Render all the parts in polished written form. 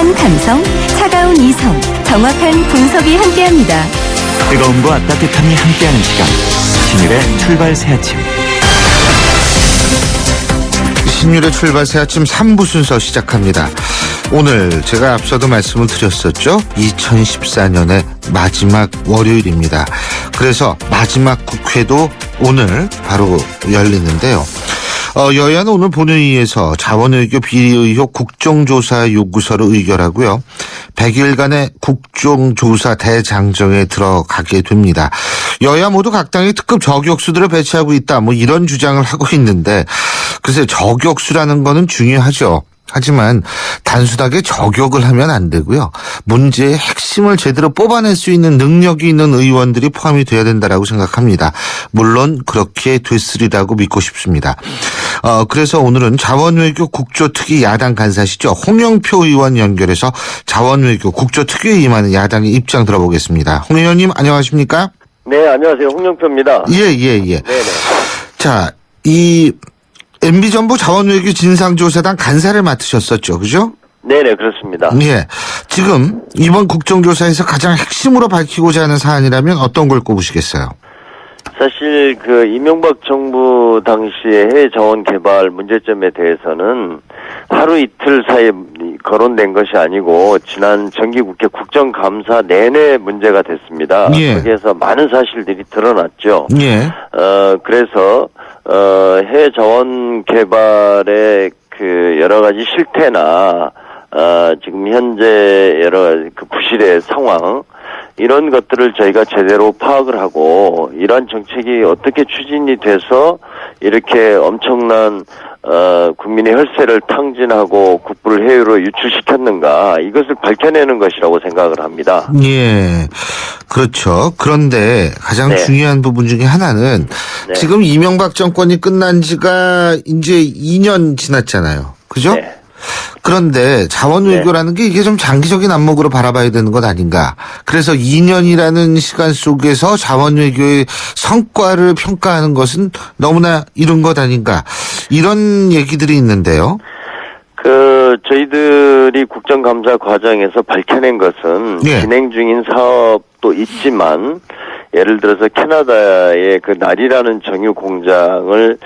솔직한 감성, 차가운 이성, 정확한 분석이 함께합니다. 뜨거움과 따뜻함이 함께하는 시간, 신율의 출발 새 아침. 신율의 출발 새 아침 3부 순서 시작합니다. 오늘 제가 앞서도 말씀을 드렸었죠. 2014년의 마지막 월요일입니다. 그래서 마지막 국회도 오늘 바로 열리는데요. 여야는 오늘 본회의에서 자원외교 비리 의혹 국정조사 요구서를 의결하고요. 100일간의 국정조사 대장정에 들어가게 됩니다. 여야 모두 각 당이 특급 저격수들을 배치하고 있다, 이런 주장을 하고 있는데, 글쎄 저격수라는 거는 중요하죠. 하지만 단순하게 저격을 하면 안 되고요. 문제의 핵심을 제대로 뽑아낼 수 있는 능력이 있는 의원들이 포함이 돼야 된다라고 생각합니다. 물론 그렇게 됐으리라고 믿고 싶습니다. 그래서 오늘은 자원외교 국조특위 야당 간사시죠. 홍영표 의원 연결해서 자원외교 국조특위에 임하는 야당의 입장 들어보겠습니다. 홍 의원님 안녕하십니까? 네, 안녕하세요. 홍영표입니다. 예. 네네. 자, MB정부 자원외교 진상조사단 간사를 맡으셨었죠, 그죠? 네네, 그렇습니다. 예. 지금 이번 국정조사에서 가장 핵심으로 밝히고자 하는 사안이라면 어떤 걸 꼽으시겠어요? 사실 이명박 정부 당시의 해외 자원 개발 문제점에 대해서는 하루 이틀 사이에 거론된 것이 아니고 지난 정기국회 국정감사 내내 문제가 됐습니다. 예. 거기에서 많은 사실들이 드러났죠. 예. 그래서 해외 자원 개발의 여러 가지 실태나 지금 현재 여러 부실의 상황, 이런 것들을 저희가 제대로 파악을 하고 이러한 정책이 어떻게 추진이 돼서 이렇게 엄청난 국민의 혈세를 탕진하고 국부를 해외로 유출시켰는가, 이것을 밝혀내는 것이라고 생각을 합니다. 예. 그렇죠. 그런데 가장 중요한 부분 중에 하나는 지금 이명박 정권이 끝난 지가 이제 2년 지났잖아요. 그죠? 네. 그런데 자원외교라는 게 이게 좀 장기적인 안목으로 바라봐야 되는 것 아닌가. 그래서 2년이라는 시간 속에서 자원외교의 성과를 평가하는 것은 너무나 이른 것 아닌가. 이런 얘기들이 있는데요. 저희들이 국정감사 과정에서 밝혀낸 것은 진행 중인 사업도 있지만, 예를 들어서 캐나다의 날이라는 정유 공장을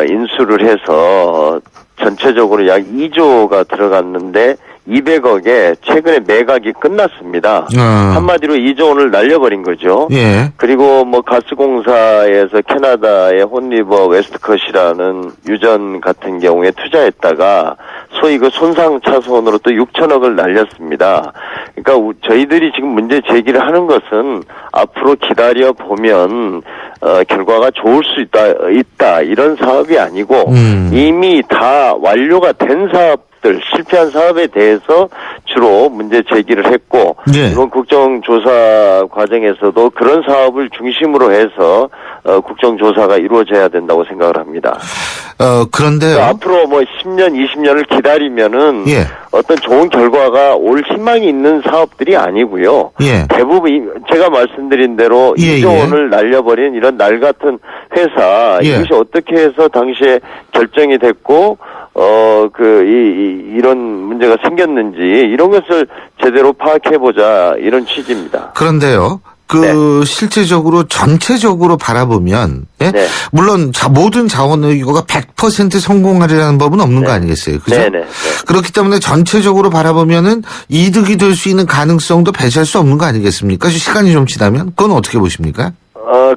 인수를 해서 전체적으로 약 2조가 들어갔는데 200억에 최근에 매각이 끝났습니다. 한마디로 2조 원을 날려버린 거죠. 예. 그리고 가스공사에서 캐나다의 혼리버 웨스트컷이라는 유전 같은 경우에 투자했다가 소위 손상 차손으로 또 6천억을 날렸습니다. 그러니까 저희들이 지금 문제 제기를 하는 것은 앞으로 기다려 보면 결과가 좋을 수 있다 이런 사업이 아니고 이미 다 완료가 된 사업들, 실패한 사업에 대해서 주로 문제 제기를 했고, 이번 국정조사 과정에서도 그런 사업을 중심으로 해서 국정조사가 이루어져야 된다고 생각을 합니다. 그런데요. 앞으로 10년, 20년을 기다리면은 어떤 좋은 결과가 올 희망이 있는 사업들이 아니고요. 대부분 제가 말씀드린 대로 2조 원을 날려버린 이런 날 같은 회사, 이것이 어떻게 해서 당시에 결정이 됐고 이런 문제가 생겼는지 이런 것을 제대로 파악해보자, 이런 취지입니다. 그런데요. 실제적으로 전체적으로 바라보면 물론 모든 자원외교가 100% 성공하리라는 법은 없는 거 아니겠어요? 그죠? 그렇기 때문에 전체적으로 바라보면은 이득이 될 수 있는 가능성도 배제할 수 없는 거 아니겠습니까? 시간이 좀 지나면 그건 어떻게 보십니까?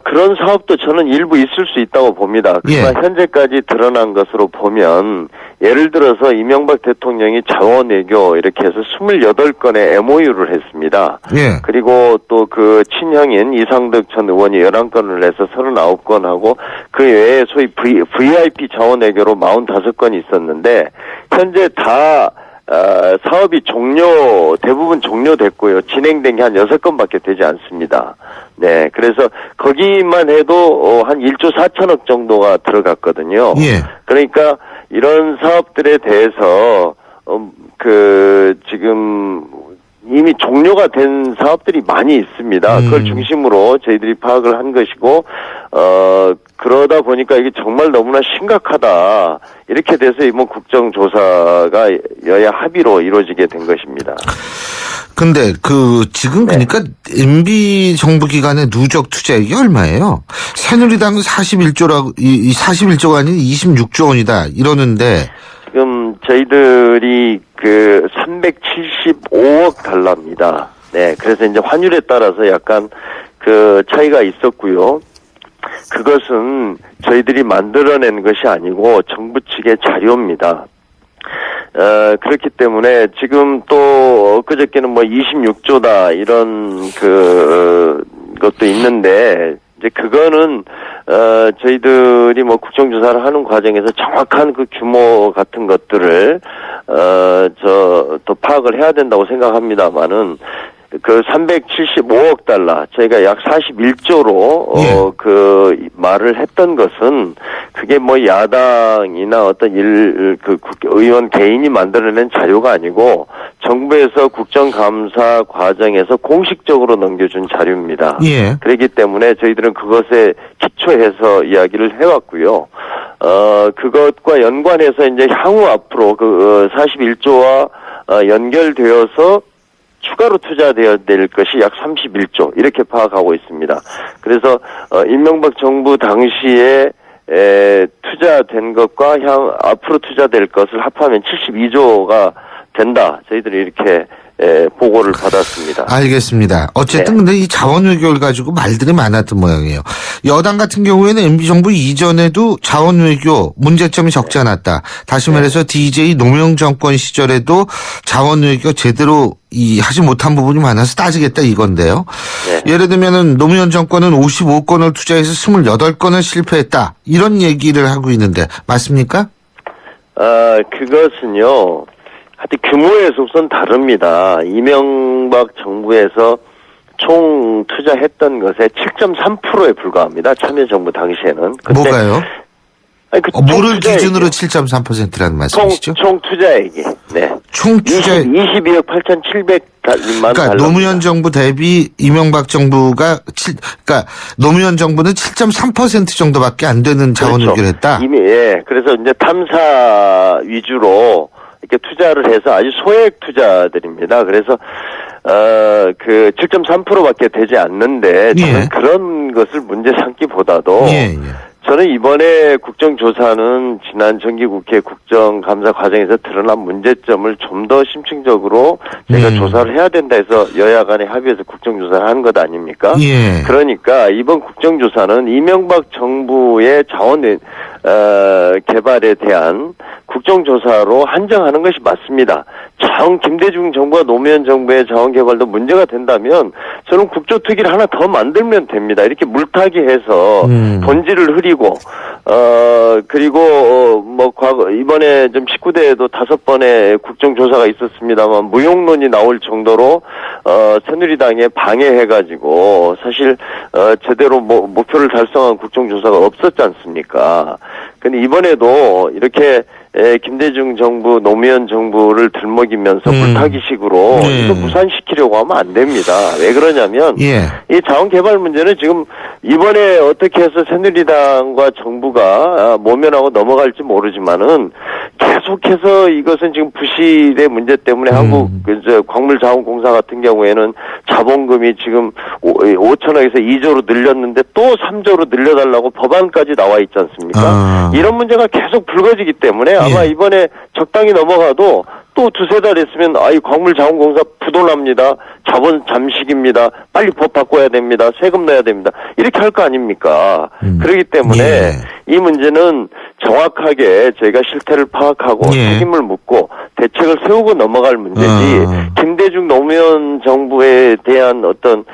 그런 사업도 저는 일부 있을 수 있다고 봅니다. 그러나 현재까지 드러난 것으로 보면, 예를 들어서 이명박 대통령이 자원외교 이렇게 해서 28건의 MOU를 했습니다. 그리고 또 친형인 이상득 전 의원이 11건을 해서 39건 하고, 그 외에 소위 VIP 자원외교로 45건이 있었는데, 현재 다 사업이 대부분 종료됐고요. 진행된 게 한 6건밖에 되지 않습니다. 네. 그래서 거기만 해도 한 1조 4천억 정도가 들어갔거든요. 그러니까 이런 사업들에 대해서 지금 이미 종료가 된 사업들이 많이 있습니다. 그걸 중심으로 저희들이 파악을 한 것이고, 그러다 보니까 이게 정말 너무나 심각하다. 이렇게 돼서 이번 국정조사가 여야 합의로 이루어지게 된 것입니다. 근데 지금 그러니까 MB 정부 기간의 누적 투자액이 얼마예요? 새누리당은 41조가 아닌 26조 원이다 이러는데 지금 저희들이 375억 달러입니다. 네, 그래서 이제 환율에 따라서 약간 차이가 있었고요. 그것은 저희들이 만들어낸 것이 아니고 정부 측의 자료입니다. 그렇기 때문에 지금 또 엊그저께는 26조다 이런 것도 있는데 이제 그거는 저희들이 국정조사를 하는 과정에서 정확한 그 규모 같은 것들을 또 파악을 해야 된다고 생각합니다만은 375억 달러, 저희가 약 41조로, 말을 했던 것은, 그게 야당이나 어떤 의원 개인이 만들어낸 자료가 아니고, 정부에서 국정감사 과정에서 공식적으로 넘겨준 자료입니다. 예. 그렇기 때문에 저희들은 그것에 기초해서 이야기를 해왔고요. 그것과 연관해서 이제 향후 앞으로 41조와 연결되어서 추가로 투자되어야 될 것이 약 31조 이렇게 파악하고 있습니다. 그래서 이명박 정부 당시에 투자된 것과 앞으로 투자될 것을 합하면 72조가 된다. 저희들이 이렇게 보고를 받았습니다. 알겠습니다. 어쨌든 근데 이 자원외교를 가지고 말들이 많았던 모양이에요. 여당 같은 경우에는 MB정부 이전에도 자원외교 문제점이 적지 않았다. 다시 말해서 DJ 노무현 정권 시절에도 자원외교 제대로 하지 못한 부분이 많아서 따지겠다 이건데요. 예를 들면은 노무현 정권은 55건을 투자해서 28건을 실패했다. 이런 얘기를 하고 있는데 맞습니까? 그것은요. 하여튼 규모에서 우선 다릅니다. 이명박 정부에서 총 투자했던 것의 7.3%에 불과합니다. 참여정부 당시에는. 뭐가요? 뭐를 투자액이요. 기준으로 7.3%라는 말씀이시죠? 총 투자액이. 네. 총 투자액. 22억 8,700만 그러니까 노무현 정부 대비 이명박 정부가 노무현 정부는 7.3% 정도밖에 안 되는 자원외교를 했다. 이미 그래서 이제 탐사 위주로 이렇게 투자를 해서 아주 소액 투자들입니다. 그래서 7.3%밖에 되지 않는데 저는 그런 것을 문제 삼기보다도 저는 이번에 국정조사는 지난 정기국회 국정감사 과정에서 드러난 문제점을 좀 더 심층적으로 제가 조사를 해야 된다 해서 여야 간에 합의해서 국정조사를 한 것 아닙니까? 그러니까 이번 국정조사는 이명박 정부의 자원 개발에 대한 국정조사로 한정하는 것이 맞습니다. 김대중 정부와 노무현 정부의 자원 개발도 문제가 된다면 저는 국조특위를 하나 더 만들면 됩니다. 이렇게 물타기 해서 본질을 흐리고 그리고 과거 이번에 좀 19대에도 5번의 국정조사가 있었습니다만 무용론이 나올 정도로 새누리당에 방해해가지고 사실 제대로 목표를 달성한 국정조사가 없었지 않습니까? 근데 이번에도 이렇게 김대중 정부, 노무현 정부를 들먹이면서 물타기식으로 이거 무산시키려고 하면 안 됩니다. 왜 그러냐면 이 자원 개발 문제는 지금 이번에 어떻게 해서 새누리당과 정부가 모면하고 넘어갈지 모르지만은 계속해서 이것은 지금 부실의 문제 때문에 한국 광물자원공사 같은 경우에는 자본금이 지금 5천억에서 2조로 늘렸는데 또 3조로 늘려달라고 법안까지 나와 있지 않습니까? 이런 문제가 계속 불거지기 때문에 아마 이번에 적당히 넘어가도 또 두세 달 있으면 광물자원공사 부도납니다. 자본 잠식입니다. 빨리 법 바꿔야 됩니다. 세금 내야 됩니다. 이렇게 할 거 아닙니까? 그렇기 때문에 이 문제는 정확하게 저희가 실태를 파악하고 책임을 묻고 대책을 세우고 넘어갈 문제지 김대중 노무현 정부에 대한 어떤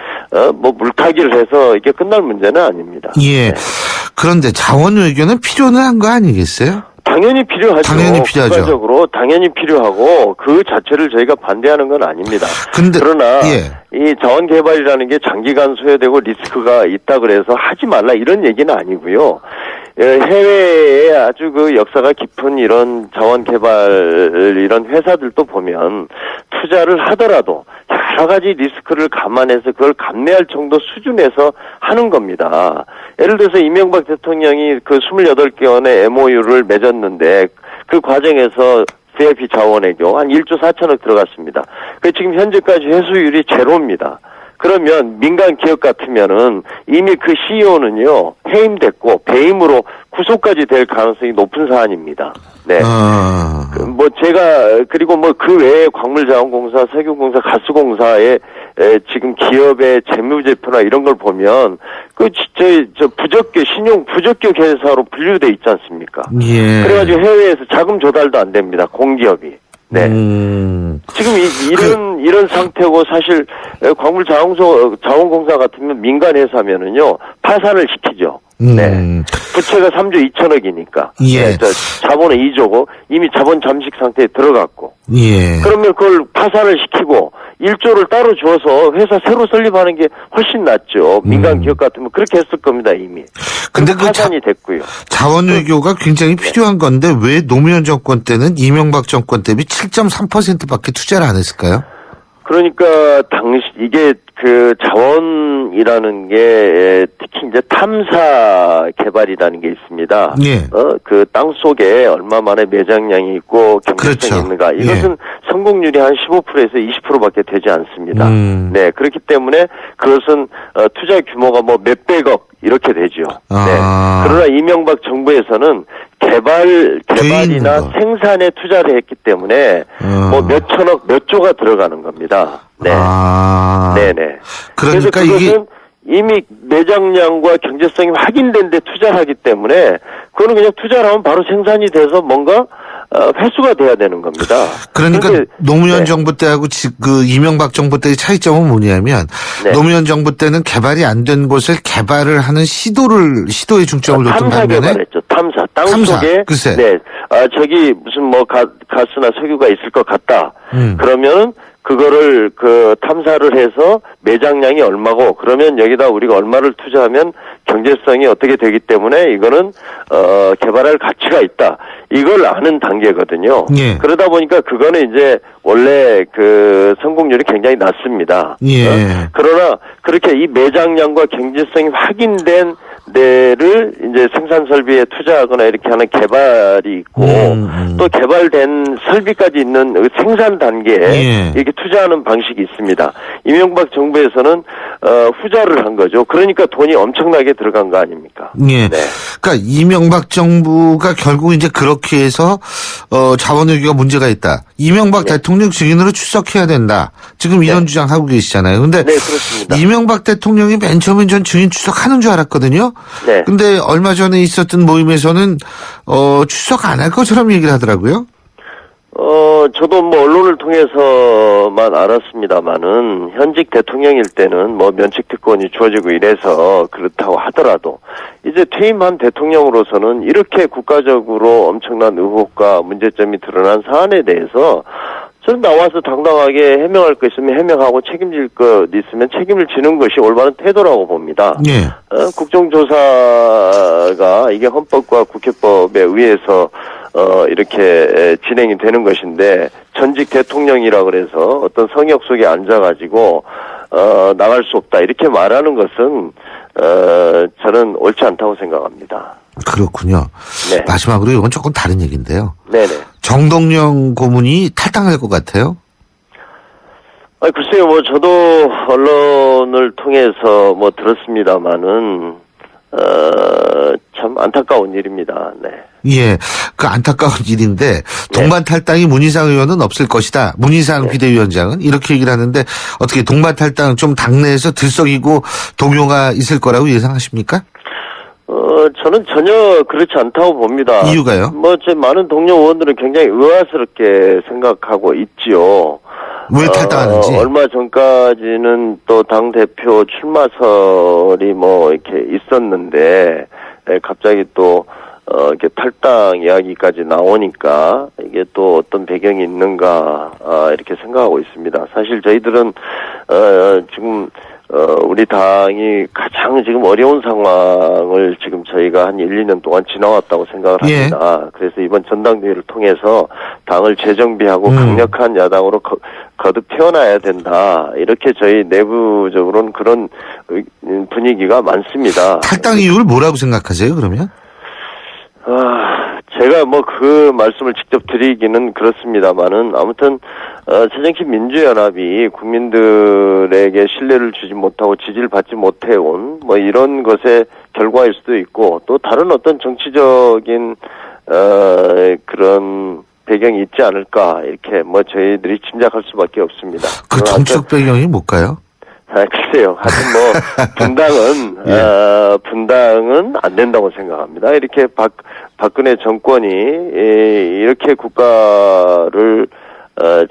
물타기를 해서 이게 끝날 문제는 아닙니다. 그런데 자원 외교는 필요는 한 거 아니겠어요? 당연히 필요하죠. 당연히 필요하죠. 국가적으로 당연히 필요하고 그 자체를 저희가 반대하는 건 아닙니다. 그러나 이 자원 개발이라는 게 장기간 소요되고 리스크가 있다 그래서 하지 말라 이런 얘기는 아니고요. 해외에 아주 역사가 깊은 이런 자원 개발 이런 회사들도 보면 투자를 하더라도 여러 가지 리스크를 감안해서 그걸 감내할 정도 수준에서 하는 겁니다. 예를 들어서 이명박 대통령이 그 28건의 MOU를 맺었는데 그 과정에서 VIP 자원외교 한 1조 4천억 들어갔습니다. 그 지금 현재까지 회수율이 제로입니다. 그러면 민간 기업 같으면은 이미 그 CEO는요 해임됐고 배임으로 구속까지 될 가능성이 높은 사안입니다. 네. 뭐 제가 그리고 뭐 그 외에 광물자원공사, 석유공사, 가스공사의 지금 기업의 재무제표나 이런 걸 보면 그 저 부적격 신용 부적격 회사로 분류돼 있지 않습니까? 예. 그래가지고 해외에서 자금 조달도 안 됩니다. 공기업이. 네. 지금 이런 상태고 사실 자원공사 같으면 민간 회사면은요 파산을 시키죠. 네. 부채가 3조 2천억이니까. 예. 네, 자본은 2조고 이미 자본 잠식 상태에 들어갔고. 예. 그러면 그걸 파산을 시키고 1조를 따로 줘서 회사 새로 설립하는 게 훨씬 낫죠. 민간 기업 같으면 그렇게 했을 겁니다, 이미. 근데 그 파산이 됐고요. 자원외교가 굉장히 필요한 건데 왜 노무현 정권 때는 이명박 정권 대비 7.3%밖에 투자를 안 했을까요? 그러니까 이게 그 자원이라는 게 특히 이제 탐사 개발이라는 게 있습니다. 예. 그 땅 속에 얼마만에 매장량이 있고 경제성이 그렇죠. 있는가. 이것은 예. 성공률이 한 15%에서 20%밖에 되지 않습니다. 네. 그렇기 때문에 그것은 투자 규모가 뭐 몇백억 이렇게 되죠. 네. 그러나 이명박 정부에서는 개발이나 생산에 투자를 했기 때문에 뭐 몇천억, 몇 조가 들어가는 겁니다. 네. 네네. 그러니까 그래서 그것은 이미 매장량과 경제성이 확인된 데 투자를 하기 때문에 그거는 그냥 투자를 하면 바로 생산이 돼서 뭔가 회수가 돼야 되는 겁니다. 그러니까 노무현 정부 때하고 그 이명박 정부 때의 차이점은 뭐냐면 노무현 정부 때는 개발이 안 된 곳을 개발을 하는 시도에 중점을 뒀던 반면에 개발했죠. 탐사. 땅 속에 글쎄. 네. 저기 무슨 뭐 가스나 석유가 있을 것 같다. 그러면 그거를 그 탐사를 해서 매장량이 얼마고 그러면 여기다 우리가 얼마를 투자하면 경제성이 어떻게 되기 때문에 이거는 개발할 가치가 있다. 이걸 아는 단계거든요. 예. 그러다 보니까 그거는 이제 원래 그 성공률이 굉장히 낮습니다. 예. 그러나 그렇게 이 매장량과 경제성이 확인된 데를 이제 생산 설비에 투자하거나 이렇게 하는 개발이 있고 또 개발된 설비까지 있는 생산 단계에 이렇게 투자하는 방식이 있습니다. 이명박 정부에서는 후자를 한 거죠. 그러니까 돈이 엄청나게 들어간 거 아닙니까? 예. 네. 그러니까 이명박 정부가 결국 이제 그렇게 해서 자원외교가 문제가 있다. 이명박 대통령 증인으로 출석해야 된다. 지금 이런 주장하고 계시잖아요. 근데 네, 그렇습니다. 이명박 대통령이 맨 처음엔 전 증인 출석하는 줄 알았거든요. 네. 근데 얼마 전에 있었던 모임에서는 출석 안 할 것처럼 얘기를 하더라고요. 저도 뭐 언론을 통해서만 알았습니다만은 현직 대통령일 때는 뭐 면책 특권이 주어지고 이래서 그렇다고 하더라도 이제 퇴임한 대통령으로서는 이렇게 국가적으로 엄청난 의혹과 문제점이 드러난 사안에 대해서 저는 나와서 당당하게 해명할 거 있으면 해명하고 책임질 것 있으면 책임을 지는 것이 올바른 태도라고 봅니다. 예. 국정조사가 이게 헌법과 국회법에 의해서 이렇게 진행이 되는 것인데 전직 대통령이라 그래서 어떤 성역 속에 앉아가지고 나갈 수 없다 이렇게 말하는 것은 저는 옳지 않다고 생각합니다. 그렇군요. 네. 마지막으로 이건 조금 다른 얘기인데요. 네네. 정동영 고문이 탈당할 것 같아요? 글쎄요, 뭐 저도 언론을 통해서 뭐 들었습니다만은 참 안타까운 일입니다. 네. 예, 그 안타까운 일인데 동반 탈당이 문희상 의원은 없을 것이다. 문희상 비대위원장은 이렇게 얘기를 하는데 어떻게 동반 탈당 좀 당내에서 들썩이고 동요가 있을 거라고 예상하십니까? 저는 전혀 그렇지 않다고 봅니다. 이유가요? 뭐 제 많은 동료 의원들은 굉장히 의아스럽게 생각하고 있지요. 왜 탈당하는지? 얼마 전까지는 또 당대표 출마설이 뭐 이렇게 있었는데, 갑자기 또, 이렇게 탈당 이야기까지 나오니까, 이게 또 어떤 배경이 있는가, 이렇게 생각하고 있습니다. 사실 저희들은, 지금, 우리 당이 가장 지금 어려운 상황을 지금 저희가 한 1, 2년 동안 지나왔다고 생각을 합니다. 그래서 이번 전당대회를 통해서 당을 재정비하고 강력한 야당으로 거듭 태어나야 된다. 이렇게 저희 내부적으로는 그런 분위기가 많습니다. 탈당 이유를 뭐라고 생각하세요, 그러면? 제가 뭐 그 말씀을 직접 드리기는 그렇습니다만은 아무튼 새정치 민주연합이 국민들에게 신뢰를 주지 못하고 지지를 받지 못해온 뭐 이런 것의 결과일 수도 있고 또 다른 어떤 정치적인 그런 배경이 있지 않을까 이렇게 뭐 저희들이 짐작할 수밖에 없습니다. 그 정치적 배경이 뭘까요? 글쎄요. 하여튼 뭐 분당은 안 된다고 생각합니다. 이렇게 박근혜 정권이 이렇게 국가를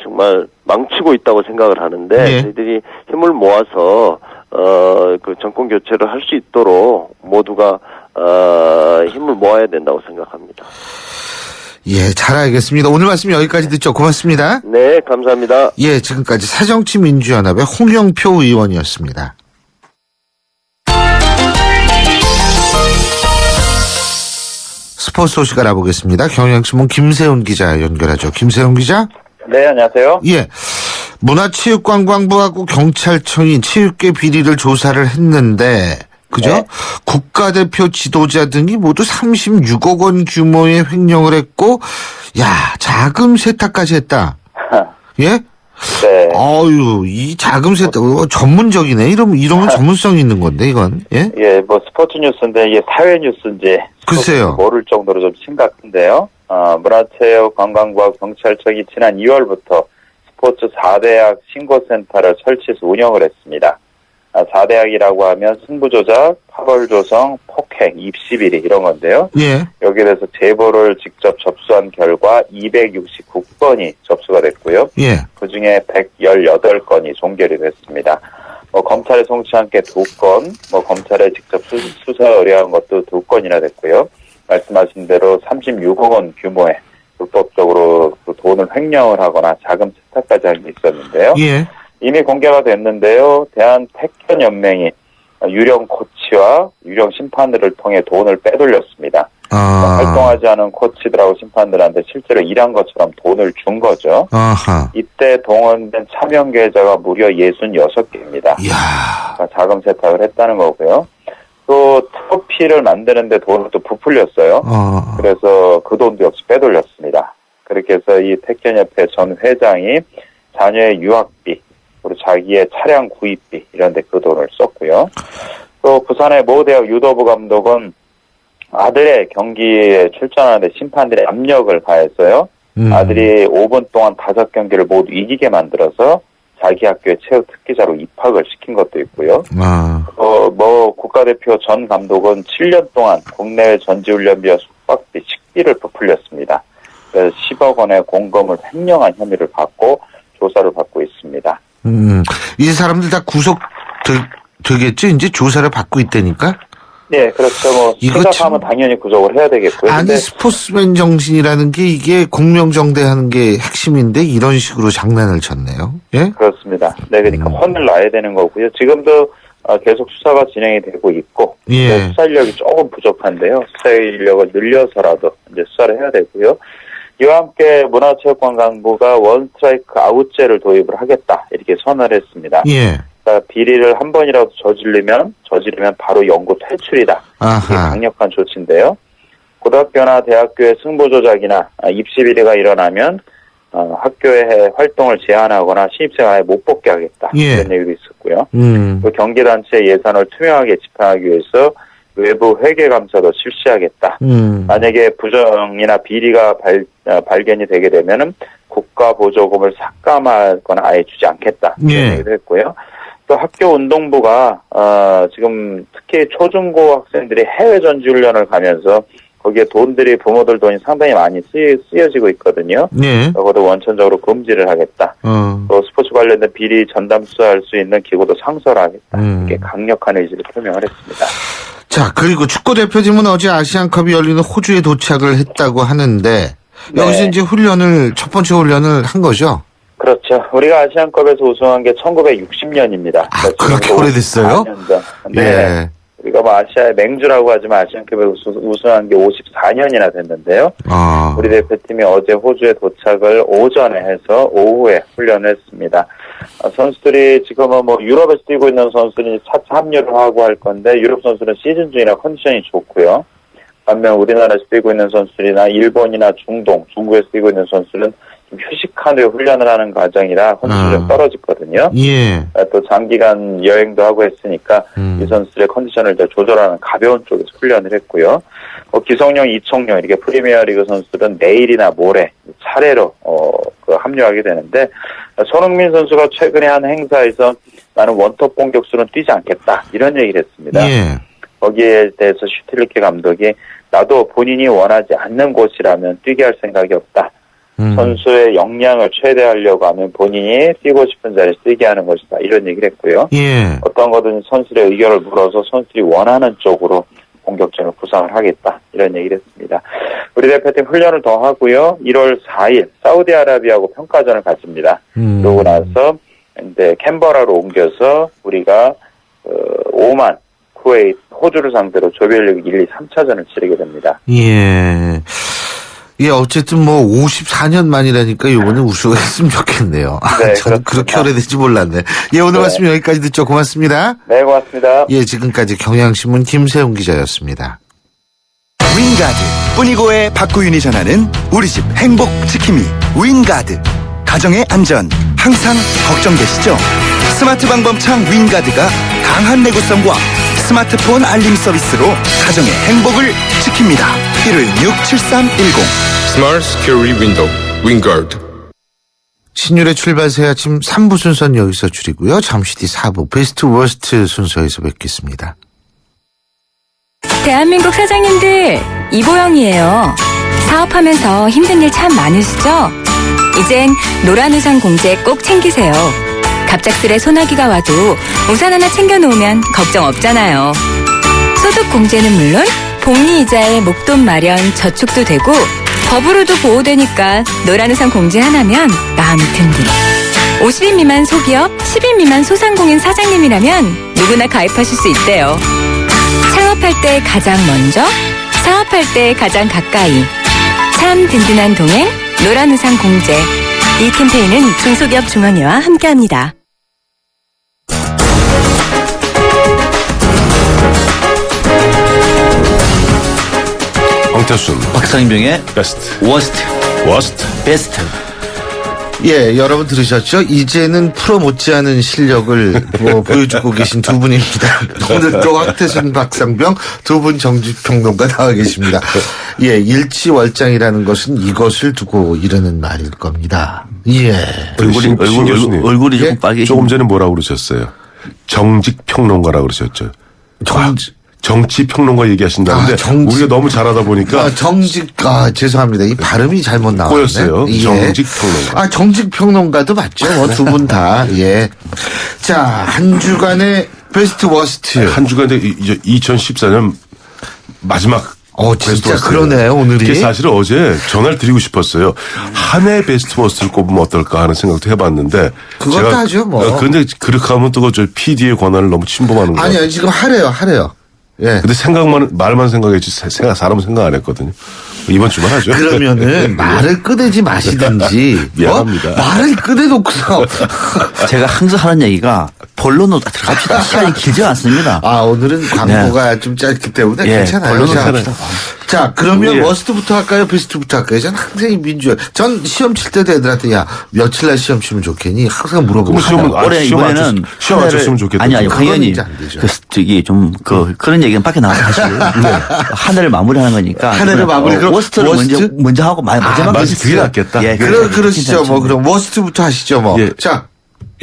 정말 망치고 있다고 생각을 하는데 저희들이 힘을 모아서 그 정권 교체를 할 수 있도록 모두가 힘을 모아야 된다고 생각합니다. 예, 잘 알겠습니다. 오늘 말씀 여기까지 듣죠. 고맙습니다. 네, 감사합니다. 예, 지금까지 새정치민주연합의 홍영표 의원이었습니다. 스포츠 소식 알아보겠습니다. 경향신문 김세훈 기자 연결하죠. 김세훈 기자? 네, 안녕하세요. 예. 문화체육관광부하고 경찰청이 체육계 비리를 조사를 했는데, 그죠? 네. 국가대표 지도자 등이 모두 36억 원 규모의 횡령을 했고, 야, 자금 세탁까지 했다. 예? 네. 어유, 이 자금 세탁, 전문적이네. 이런 건 전문성이 있는 건데, 이건. 예? 예, 뭐 스포츠 뉴스인데 이게 사회 뉴스인지 글쎄요. 모를 정도로 좀 심각한데요. 문화체육관광부와 경찰청이 지난 2월부터 스포츠 4대학 신고센터를 설치해서 운영을 했습니다. 4대학이라고 하면 승부조작, 파벌조성, 폭행, 입시비리 이런 건데요. 예. 여기에 대해서 제보를 직접 접수한 결과 269건이 접수가 됐고요. 예. 그중에 118건이 종결이 됐습니다. 검찰에 송치한 게 2건, 검찰에 직접 수사 의뢰한 것도 2건이나 됐고요. 말씀하신 대로 36억 원 규모의 불법적으로 그 돈을 횡령을 하거나 자금 세탁까지 한 게 있었는데요. 예. 이미 공개가 됐는데요. 대한태권연맹이 유령 코치와 유령 심판들을 통해 돈을 빼돌렸습니다. 활동하지 않은 코치들하고 심판들한테 실제로 일한 것처럼 돈을 준 거죠. 아하. 이때 동원된 차명 계좌가 무려 66개입니다. 이야. 자금 세탁을 했다는 거고요. 또 트로피를 만드는데 돈을 또 부풀렸어요. 그래서 그 돈도 역시 빼돌렸습니다. 그렇게 해서 이 태권협회 전 회장이 자녀의 유학비, 그리고 자기의 차량 구입비 이런 데 그 돈을 썼고요. 또 부산의 모 대학 유도부 감독은 아들의 경기에 출전하는데 심판들의 압력을 가했어요. 아들이 5분 동안 5경기를 모두 이기게 만들어서 자기 학교에 체육 특기자로 입학을 시킨 것도 있고요. 국가대표 전 감독은 7년 동안 국내외 전지훈련비와 숙박비, 식비를 부풀렸습니다. 그래서 10억 원의 공금을 횡령한 혐의를 받고 조사를 받고 있습니다. 이 사람들 다 되겠죠? 이제 조사를 받고 있다니까? 네, 그렇죠. 생각하면 당연히 구속을 해야 되겠고요. 아니, 근데 스포츠맨 정신이라는 게 이게 공명정대하는 게 핵심인데 이런 식으로 장난을 쳤네요. 예? 그렇습니다. 네, 그러니까 혼을 놔야 되는 거고요. 지금도 계속 수사가 진행이 되고 있고 수사 인력이 조금 부족한데요. 수사 인력을 늘려서라도 이제 수사를 해야 되고요. 이와 함께 문화체육관광부가 원스트라이크 아웃제를 도입을 하겠다 이렇게 선언을 했습니다. 예. 그러니까 비리를 한 번이라도 저지르면 바로 영구 퇴출이다. 이게 강력한 조치인데요. 고등학교나 대학교의 승부조작이나 입시비리가 일어나면 학교의 활동을 제한하거나 신입생 아예 못 뽑게 하겠다. 이런 얘기도 있었고요. 또 경기단체 예산을 투명하게 집행하기 위해서 외부 회계감사도 실시하겠다. 만약에 부정이나 비리가 발견이 되게 되면은 국가보조금을 삭감하거나 아예 주지 않겠다. 이런 얘기도 했고요. 또 학교 운동부가 지금 특히 초중고 학생들이 해외 전지훈련을 가면서 거기에 돈들이 부모들 돈이 상당히 많이 쓰여지고 있거든요. 그것도 원천적으로 금지를 하겠다. 또 스포츠 관련된 비리 전담 수사할 수 있는 기구도 상설하겠다. 이렇게 강력한 의지를 표명을 했습니다. 자, 그리고 축구 대표팀은 어제 아시안컵이 열리는 호주에 도착을 했다고 하는데 여기서 이제 첫 번째 훈련을 한 거죠? 그렇죠. 우리가 아시안컵에서 우승한 게 1960년입니다. 아, 그렇게 오래됐어요? 4년 전. 네. 예. 우리가 뭐 아시아의 맹주라고 하지만 아시안컵에 우승한 게 54년이나 됐는데요. 우리 대표팀이 어제 호주에 도착을 오전에 해서 오후에 훈련을 했습니다. 선수들이 지금은 뭐 유럽에서 뛰고 있는 선수들이 차차 합류를 하고 할 건데 유럽 선수는 시즌 중이라 컨디션이 좋고요. 반면 우리나라에서 뛰고 있는 선수들이나 일본이나 중국에서 뛰고 있는 선수들은 좀 휴식한 후에 훈련을 하는 과정이라 컨디션이 좀 떨어졌거든요. 예. 또 장기간 여행도 하고 했으니까 이 선수들의 컨디션을 더 조절하는 가벼운 쪽에서 훈련을 했고요. 기성용, 이청용 이렇게 프리미어리그 선수들은 내일이나 모레 차례로 합류하게 되는데 손흥민 선수가 최근에 한 행사에서 나는 원톱 공격수는 뛰지 않겠다 이런 얘기를 했습니다. 예. 거기에 대해서 슈틸리케 감독이 나도 본인이 원하지 않는 곳이라면 뛰게 할 생각이 없다. 선수의 역량을 최대화하려고 하면 본인이 뛰고 싶은 자리에서 뛰게 하는 것이다. 이런 얘기를 했고요. 예. 어떤 거든 선수들의 의견을 물어서 선수들이 원하는 쪽으로 공격전을 구상을 하겠다. 이런 얘기를 했습니다. 우리 대표팀 훈련을 더 하고요. 1월 4일 사우디아라비아하고 평가전을 가집니다. 그러고 나서 이제 캔버라로 옮겨서 우리가 오만, 쿠웨이트, 호주를 상대로 조별리그 1, 2, 3차전을 치르게 됩니다. 예. 예, 어쨌든 뭐 54년 만이라니까 이번에 우승했으면 좋겠네요. 네, 저는 그렇게 오래된지 몰랐네. 예, 오늘 말씀 여기까지 듣죠. 고맙습니다. 네, 고맙습니다. 예, 지금까지 경향신문 김세웅 기자였습니다. 윙가드 뿌니고의 박구윤이 전하는 우리집 행복 지킴이 윙가드. 가정의 안전 항상 걱정되시죠? 스마트 방범창 윙가드가 강한 내구성과 스마트폰 알림 서비스로 가정의 행복을 지킵니다. 116-7310 Smart Security Window, 윙가드. 신율의 출발 새 아침 3부 순서는 여기서 줄이고요. 잠시 뒤 4부 베스트 워스트 순서에서 뵙겠습니다. 대한민국 사장님들, 이보영이에요. 사업하면서 힘든 일 참 많으시죠? 이젠 노란 우산 공제 꼭 챙기세요. 갑작스레 소나기가 와도 우산 하나 챙겨놓으면 걱정 없잖아요. 소득 공제는 물론 복리 이자에 목돈 마련 저축도 되고 법으로도 보호되니까 노란 우산 공제 하나면 마음이 든든. 50인 미만 소기업, 10인 미만 소상공인 사장님이라면 누구나 가입하실 수 있대요. 창업할 때 가장 먼저, 사업할 때 가장 가까이. 참 든든한 동행, 노란 우산 공제. 이 캠페인은 중소기업 중앙회와 함께합니다. 황태순 박상병의 베스트 워스트 베스트. 예, 여러분 들으셨죠? 이제는 프로 못지않은 실력을 보여주고 계신 두 분입니다. 오늘 또 황태순, 박상병 두 분 정치평론가 나와 계십니다. 예, 일치월장이라는 것은 이것을 두고 이르는 말일 겁니다. 예. 얼굴이 조금 빨개. 조금 전에 뭐라고 그러셨어요? 정직평론가라고 그러셨죠? 정치평론가 얘기하신다는데 우리가 너무 잘하다 보니까 죄송합니다. 이 발음이 잘못 나왔네. 꼬였어요. 예. 정직평론가. 정직평론가도 맞죠. 뭐 두 분 다. 예. 자, 한 주간의 베스트 워스트. 한 주간에 2014년 마지막. 진짜 그러네요, 오늘이. 사실은 어제 전화를 드리고 싶었어요. 한 해 베스트 워스트를 꼽으면 어떨까 하는 생각도 해봤는데. 그것도 하죠, 뭐. 그런데 그렇게 하면 또 저 PD의 권한을 너무 침범하는 거예요. 아니요, 지금 하래요. 예. 근데 말만 생각했지, 사람은 생각 안 했거든요. 이번 주만 하죠. 그러면은 말을 꺼내지 마시든지. 미안합니다. 말을 꺼내놓고서. 제가 항상 하는 얘기가 본론으로 들어갑시다. 시간이 길지 않습니다. 오늘은 광고가 좀 짧기 때문에 괜찮아요. 본론으로 자, 그러면 워스트부터 할까요? 베스트부터 할까요? 저는 항상 이 민주주의. 전 시험 칠 때도 애들한테 며칠 날 시험 치면 좋겠니? 항상 물어보고. 올해 이번에는 시험 안 쳤으면 좋겠다. 아니, 당연히. 그런 얘기는 밖에 나가서 사실. 한 해를 마무리하는 거니까. 한 해를 마무리. 그럼 워스트를 먼저 하고 마지막 그게 낫겠다. 예, 그러시죠. 그럼 워스트부터 하시죠. 예. 자.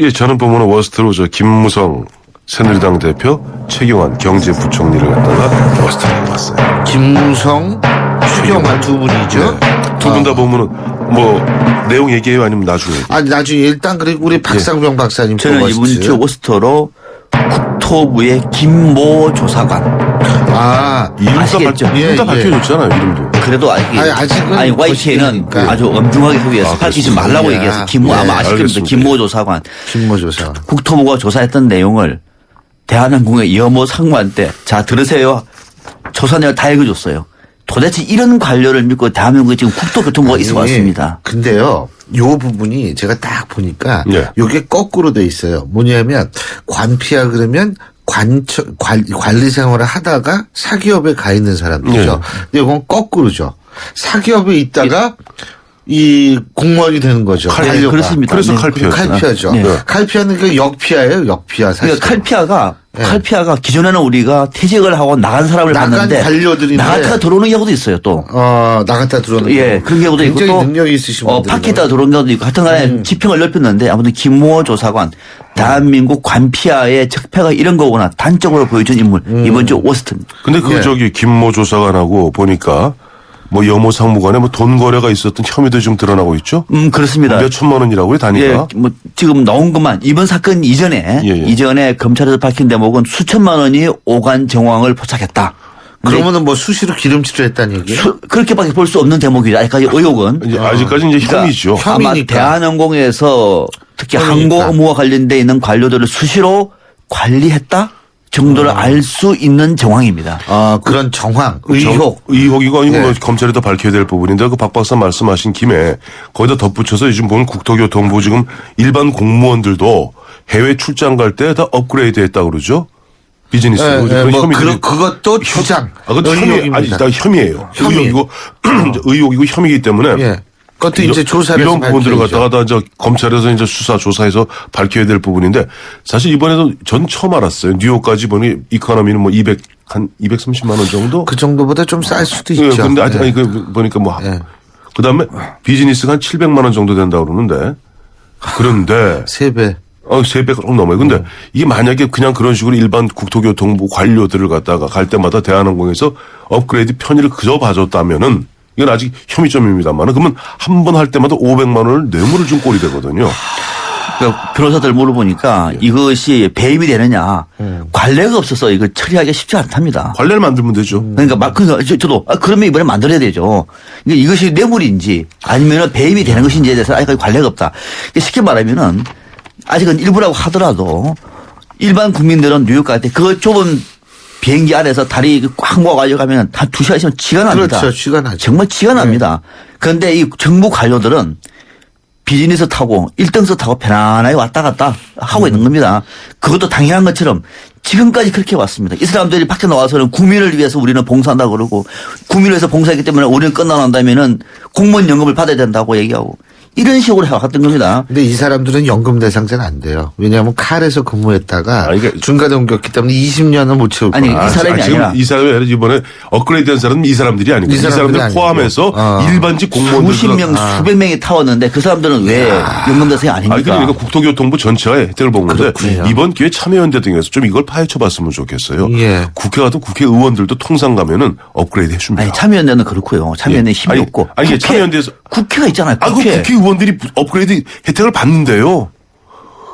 예, 저는 보면 워스트로 김무성 새누리당 대표, 최경환 경제부총리를 갖다가 워스트로 해봤어요. 김무성, 최경환 두 분이죠. 네. 두 분 다 보면은 내용 얘기해요, 아니면 나중에? 나중에 일단 그리고 우리 박상병 박사님. 저는 이번 주 워스트로 국토부의 김모 조사관. 이름 아시겠죠? 다 밝혀줬잖아요, 이름도. 그래도 아직은 아니 YTN은 거시기니까. 아주 엄중하게 협의해서 밝히지 말라고 얘기해서 아마 아실 겁니다. 알겠습니다. 김모 조사관. 김모 조사관. 국토부가 조사했던 내용을 대한항공의 여모 상무한테 자 들으세요. 조사 내용 다 읽어줬어요. 도대체 이런 관료를 믿고 대한민국에 지금 국토교통부가 있어 왔습니다. 근데요, 요 부분이 제가 딱 보니까 예. 요게 거꾸로 돼 있어요. 뭐냐면 관피아 그러면 관리 생활을 하다가 사기업에 가 있는 사람들이죠. 근데 이건 거꾸로죠. 사기업에 있다가 이 공무원이 되는 거죠. 관료가. 그렇습니다. 그래서 네. 칼피아죠. 칼피아죠. 네. 칼피아는 그 역피아예요. 역피아 사실. 그러니까 칼피아가 기존에는 우리가 퇴직을 하고 나간 사람을 나간 봤는데 관료들인데 나갔다가 들어오는 경우도 있어요 또. 나갔다 들어오는 예, 그런 경우도 있고 굉장히 또 능력이 있으신 분들. 밖에다 들어온 경우도 있고 하여튼간에 지평을 넓혔는데 아무튼 김모 조사관 대한민국 관피아의 적폐가 이런 거구나 단적으로 보여준 인물 이번 주 워스트입니다. 근데 그 예. 김모 조사관하고 보니까 뭐 여모 상무간에 뭐 돈 거래가 있었던 혐의도 좀 드러나고 있죠? 그렇습니다. 몇 천만 원이라고요, 단위가? 예, 뭐 지금 나온 것만 이번 사건 이전에 이전에 검찰에서 밝힌 대목은 수천만 원이 오간 정황을 포착했다. 그러면은 뭐 수시로 기름칠을 했다는 얘기예요? 그렇게밖에 볼 수 없는 대목이죠. 아직까지 의혹은. 이제 아직까지 이제 혐의죠. 아마 혐의니까. 대한항공에서 특히 항공 업무와 관련돼 있는 관료들을 수시로 관리했다 정도를 알 수 있는 정황입니다. 그런 정황, 의혹. 의혹이고 아니고 네. 뭐 검찰이 더 밝혀야 될 부분인데 그 박 박사 말씀하신 김에 거기다 덧붙여서 요즘 보면 국토교통부 지금 일반 공무원들도 해외 출장 갈 때 다 업그레이드 했다 그러죠? 비즈니스로. 뭐 그것도 주장. 그것도 의혹입니다. 다 혐의예요. 혐의. 의혹이고 의혹이고 혐의이기 때문에 예. 그것도 이제 조사를 이런 해서 부분들을 밝혀야죠. 갖다가 다 이제 검찰에서 이제 조사해서 밝혀야 될 부분인데 사실 이번에도 전 처음 알았어요. 뉴욕까지 보니 이코노미는 뭐 230만 원 정도? 그 정도보다 좀 쌀 수도 예, 있죠. 근데 네. 아니 그 보니까 뭐 네. 그다음에 비즈니스가 한 700만 원 정도 된다고 그러는데 그런데 3배. 3배가 좀 넘어요. 근데 이게 만약에 그냥 그런 식으로 일반 국토교통부 관료들을 갖다가 갈 때마다 대한항공에서 업그레이드 편의를 그저 봐줬다면은 이건 아직 혐의점입니다만 그러면 한 번 할 때마다 500만 원을 뇌물을 준 꼴이 되거든요. 그러니까 변호사들 물어보니까 이것이 배임이 되느냐. 관례가 없어서 이거 처리하기가 쉽지 않답니다. 관례를 만들면 되죠. 그러니까 저도 그러면 이번에 만들어야 되죠. 그러니까 이것이 뇌물인지 아니면 배임이 되는 것인지에 대해서 아직까지 관례가 없다. 그러니까 쉽게 말하면은 아직은 일부라고 하더라도 일반 국민들은 뉴욕 갈 때 그 좁은 비행기 안에서 다리 꽉 모아가지고 가면 한 2시간 있으면 지가 납니다. 그렇죠. 지가 나죠. 정말 지가 납니다. 그런데 이 정부 관료들은 비즈니스 타고 1등석 타고 편안하게 왔다 갔다 하고 있는 겁니다. 그것도 당연한 것처럼 지금까지 그렇게 왔습니다. 이 사람들이 밖에 나와서는 국민을 위해서 우리는 봉사한다고 그러고 국민을 위해서 봉사했기 때문에 우리는 끝나난다면은 공무원 연금을 받아야 된다고 얘기하고 이런 식으로 해왔던 겁니다. 근데 이 사람들은 연금 대상자는 안 돼요. 왜냐하면 칼에서 근무했다가 이게 중간에 옮겼기 때문에 20년은 못 채울 아니, 거야. 이 사람이 지금 아니라 이 사람이 아니라 이번에 업그레이드한 사람은 이 사람들이 아니고 이 사람들 아니고. 포함해서 일반직 공무원들 수십 명, 수백 명이 타왔는데 그 사람들은 왜 연금 대상이 아닙니까? 아니 그러니까 국토교통부 전체가 혜택을 본 건데 그렇군요. 이번 기회에 참여연대 등에서 좀 이걸 파헤쳐봤으면 좋겠어요. 예. 국회 가도 국회의원들도 통상 가면은 업그레이드 해줍니다. 아니 참여연대는 그렇고요. 참여연대 힘이 아니, 없고. 아니, 참여연대에서 국회가 있잖아요. 그 국회. 국회의원들이 업그레이드 혜택을 받는데요.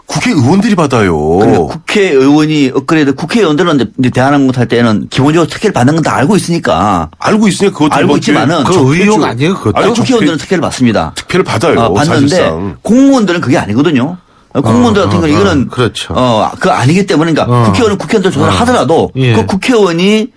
국회의원들이 받아요. 그러니까 국회의원이 업그레이드 국회의원들은 이제 대한항공 탈 때는 기본적으로 특혜를 받는 건 다 알고 있으니까 알고 있으니까 그것도 알고 이번 기회에 있지만은 그 의혹 아니에요, 그것도? 아니, 국회의원들은 특혜를 받습니다. 특혜를 받아요. 받는데 사실상. 공무원들은 그게 아니거든요. 공무원들 같은 경우는 이거는 그렇죠. 그거 아니기 때문에 그러니까 국회의원들 조사를 하더라도 예. 그 국회의원이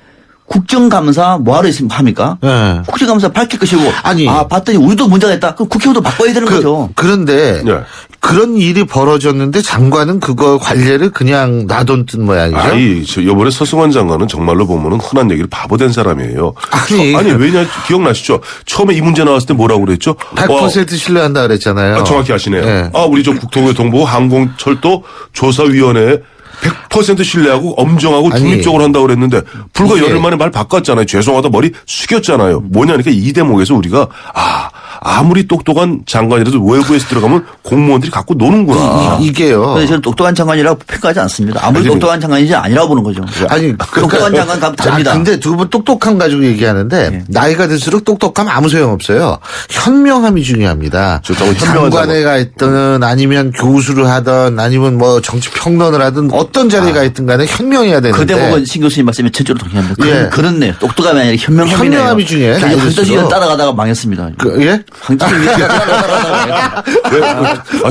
국정감사 뭐하러 있으면 합니까? 예. 국정감사 밝힐 것이고 아니. 봤더니 우리도 문제가 있다. 그럼 국회의원도 바꿔야 되는 거죠. 그런데 네. 그런 일이 벌어졌는데 장관은 그거 관례를 그냥 놔뒀던 모양이죠. 아니, 이번에 서승환 장관은 정말로 보면은 흔한 얘기를 바보된 사람이에요. 아니. 왜냐, 기억나시죠? 처음에 이 문제 나왔을 때 뭐라고 그랬죠? 100% 신뢰한다 그랬잖아요. 정확히 아시네요. 예. 우리 저 국토교통부 항공철도 조사위원회 100% 신뢰하고 엄정하고 아니, 중립적으로 한다고 그랬는데 불과 이게- 열흘 만에 말 바꿨잖아요. 죄송하다 머리 숙였잖아요. 뭐냐, 그러니까 이 대목에서 우리가 아무리 똑똑한 장관이라도 외부에서 들어가면 공무원들이 갖고 노는구나. 이게요. 그래서 저는 똑똑한 장관이라고 평가하지 않습니다. 아무리 아니, 똑똑한 장관인지 아니라고 보는 거죠. 아니, 똑똑한 장관 가면 답니다. 근데 두 분 똑똑함 가지고 얘기하는데 네. 나이가 들수록 똑똑함 아무 소용 없어요. 현명함이 중요합니다. 장관에 가 있든 아니면 교수를 하든 아니면 뭐 정치 평론을 하든 어떤 자리에 가 있든 간에 현명해야 되는데. 그 대목은 신 교수님 말씀에 전적으로 동의합니다. 예. 그렇네요. 똑똑함이 아니라 현명함이네요. 현명함이 중요해요. 나이 황정민을 들수록. 따라가다가 망했습니다. 예? 황정민을 따라가다가 왜?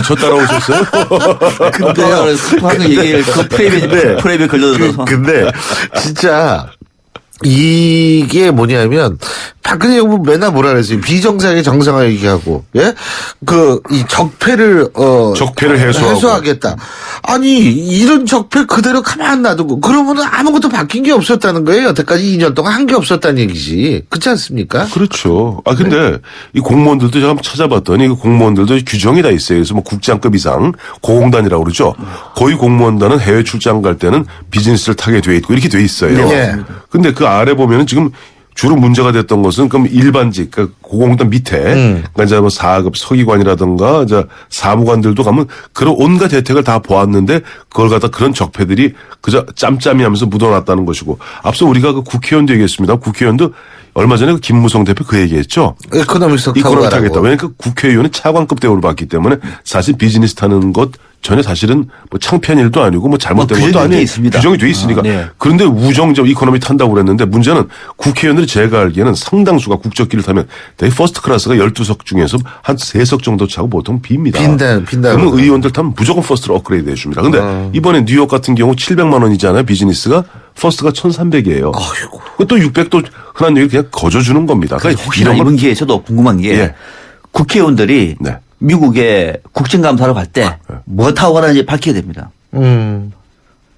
저 따라오셨어요? 근데요. 급하게 얘기를 그 프레임에 걸려들어서. 근데 진짜 이게 뭐냐면 박근혜 정부 맨날 뭐라 그랬어요. 비정상의 정상화 얘기하고, 예? 이 적폐를, 적폐를 해소하고. 해소하겠다. 아니, 이런 적폐 그대로 가만 놔두고, 그러면은 아무것도 바뀐 게 없었다는 거예요. 여태까지 2년 동안 한 게 없었다는 얘기지. 그렇지 않습니까? 그렇죠. 근데 이 공무원들도 제가 한번 찾아봤더니 이 공무원들도 규정이 다 있어요. 그래서 뭐 국장급 이상 고공단이라고 그러죠. 고위 공무원단은 해외 출장 갈 때는 비즈니스를 타게 돼 있고 이렇게 돼 있어요. 네. 근데 그 아래 보면은 지금 주로 문제가 됐던 것은 그럼 일반직, 그러니까 고공단 밑에, 그러니까 이제 뭐 4급 서기관이라든가 이제 사무관들도 가면 그런 온갖 혜택을 다 보았는데 그걸 갖다 그런 적폐들이 그저 짬짬이 하면서 묻어놨다는 것이고 앞서 우리가 그 국회의원도 얘기했습니다. 국회의원도 얼마 전에 그 김무성 대표 그 얘기했죠. 이코노믹스 이코노미 타겠다. 왜냐하면 그 국회의원은 차관급 대우를 받기 때문에 사실 비즈니스 타는 것 전혀 사실은 뭐 창피한 일도 아니고 뭐 잘못된 것도 아니에요. 규정이 돼 있으니까. 네. 그런데 우정적 이코노미 탄다고 그랬는데 문제는 국회의원들이 제가 알기에는 상당수가 국적기를 타면 되게 퍼스트 클래스가 12석 중에서 한 3석 정도 차고 보통 빕니다. 빈다. 그러면 의원들 타면 무조건 퍼스트로 업그레이드 해줍니다. 근데 이번에 뉴욕 같은 경우 700만 원이잖아요. 비즈니스가. 퍼스트가 1,300이에요. 또 600도 흔한 얘기 그냥 거저주는 겁니다. 그러니까 혹시나 이번 기회에 저도 궁금한 게 예. 국회의원들이 네. 미국에 국정감사로 갈 때 뭐 타고 가는지 밝혀야 됩니다. 한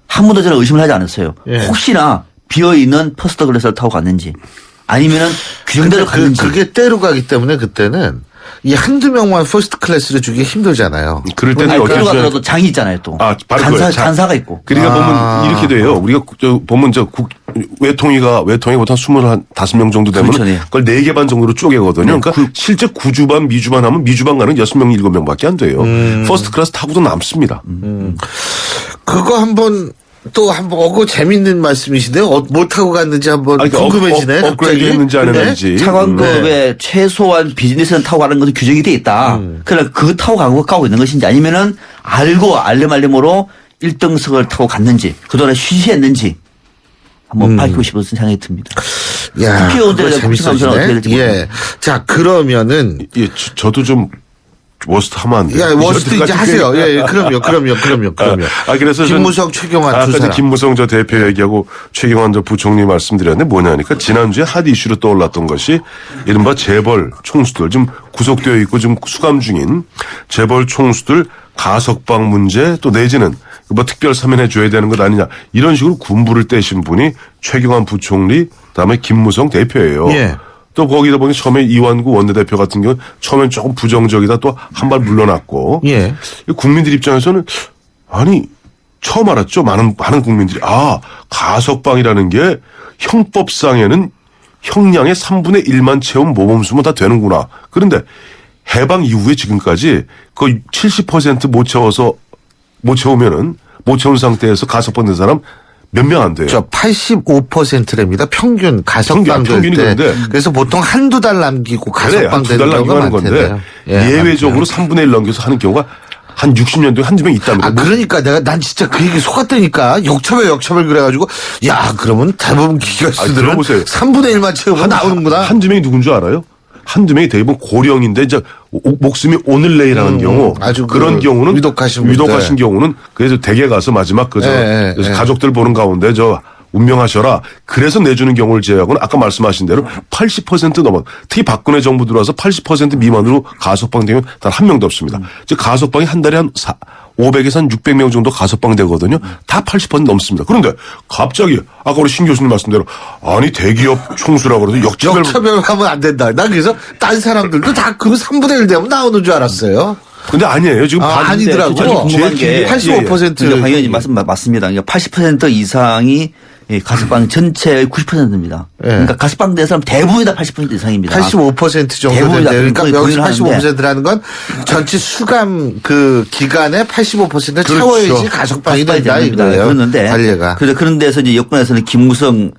번도 저는 의심을 하지 않았어요. 예. 혹시나 비어있는 퍼스트 클래스를 타고 갔는지 아니면은 규정대로 갔는지. 그게 때로 가기 때문에 그때는 이 한두 명만 퍼스트 클래스를 주기 힘들잖아요. 그럴 때는 아니, 어쩔 때로 수 없이 가더라도 장이 있잖아요 또. 바로 그거예요. 간사가 있고. 그러니까 보면 이렇게 돼요. 우리가 보면 외통위가 보통 25명 정도 되면 그렇죠, 네. 그걸 4개 반 정도로 쪼개거든요. 네, 그러니까 실제 9주반, 미주반 하면 미주반 가는 6명, 7명밖에 안 돼요. 퍼스트 클래스 타고도 남습니다. 그거 한번 그거 재밌는 말씀이신데요. 뭐 타고 갔는지 한번 궁금해지네. 업그레이드 갑자기. 했는지 안 네. 했는지. 차관급의 최소한 비즈니스는 타고 가는 것은 규정이 돼 있다. 그러나 그거 타고 가고 있는 것인지 아니면은 알고 알림으로 1등석을 타고 갔는지 그동안에 쉬쉬했는지 한번 밝히고 싶은 생각이 듭니다. 야, 국회의원들의 그거 국정감사는 어떻게 재밌어지네. 될지 예. 자, 그러면은 예, 저도 좀 워스트 하면 안 돼요. 야, 워스트 이제 하세요. 예, 그럼요. 그래서 김무성, 최경환 두 아까 사람. 김무성 저 대표 얘기하고 최경환 저 부총리 말씀드렸는데 뭐냐니까 지난주에 핫 이슈로 떠올랐던 것이 이른바 재벌 총수들 지금 구속되어 있고 지금 수감 중인 재벌 총수들 가석방 문제 또 내지는 뭐 특별 사면해 줘야 되는 것 아니냐 이런 식으로 군부를 떼신 분이 최경환 부총리 그다음에 김무성 대표예요. 예. 또 거기다 보니 처음에 이완구 원내대표 같은 경우는 처음엔 조금 부정적이다 또 한 발 물러났고 예. 국민들 입장에서는 아니 처음 알았죠. 많은 국민들이 가석방이라는 게 형법상에는 형량의 3분의 1만 채우면 모범수면 다 되는구나. 그런데 해방 이후에 지금까지 거의 70% 못 채운 상태에서 가석방 된 사람 몇 명 안 돼요. 85%랍니다. 평균 가석방 될 평균이 때. 그런데 그래서 보통 한두 달 남기고 가석방 두 달 되는 경우가 남기고 하는 건데 많대요. 예외적으로 3분의 1 넘겨서 하는 경우가 한 60년도에 한두 명 있답니다. 그러니까 난 진짜 그 얘기 속았다니까. 역차별 그래가지고 야, 그러면 대부분 기관수들은 들어보세요. 3분의 1만 채우면 나오는구나. 한두 명이 누군 줄 알아요? 한두 명이 대부분 고령인데 이제 목숨이 오늘 내일하는 경우 아주 그런 경우는 위독하신 경우는 그래서 댁에 가서 마지막 그래서 예. 가족들 보는 가운데 운명하셔라. 그래서 내주는 경우를 제외하고는 아까 말씀하신 대로 80% 넘어. 특히 박근혜 정부 들어와서 80% 미만으로 가석방 되면 단 한 명도 없습니다. 즉 가석방이 한 달에 한 500에서 한 600명 정도 가석방 되거든요. 다 80% 넘습니다. 그런데 갑자기 아까 우리 신 교수님 말씀대로 아니 대기업 총수라고 그래도 역차별하면 안 된다. 난 그래서 딴 사람들도 다 그 3분의 1 되면 나오는 줄 알았어요. 근데 아니에요. 지금 아니더라고. 궁금한 게 85%. 방 의원님 말씀 맞습니다. 그러니까 80% 이상이 예, 가석방 전체의 90%입니다. 예. 그러니까 가석방 된 사람 대부분이 다 80% 이상입니다. 85% 정도 대부분이 다 된대요. 그러니까 거의 여기서 동의를 하는데. 85%라는 건 전체 수감 그 기간의 85% 채워야지 가석방이 된다 이거예요. 그랬는데 관례가. 그런 데서 이제 여권에서는 김무성,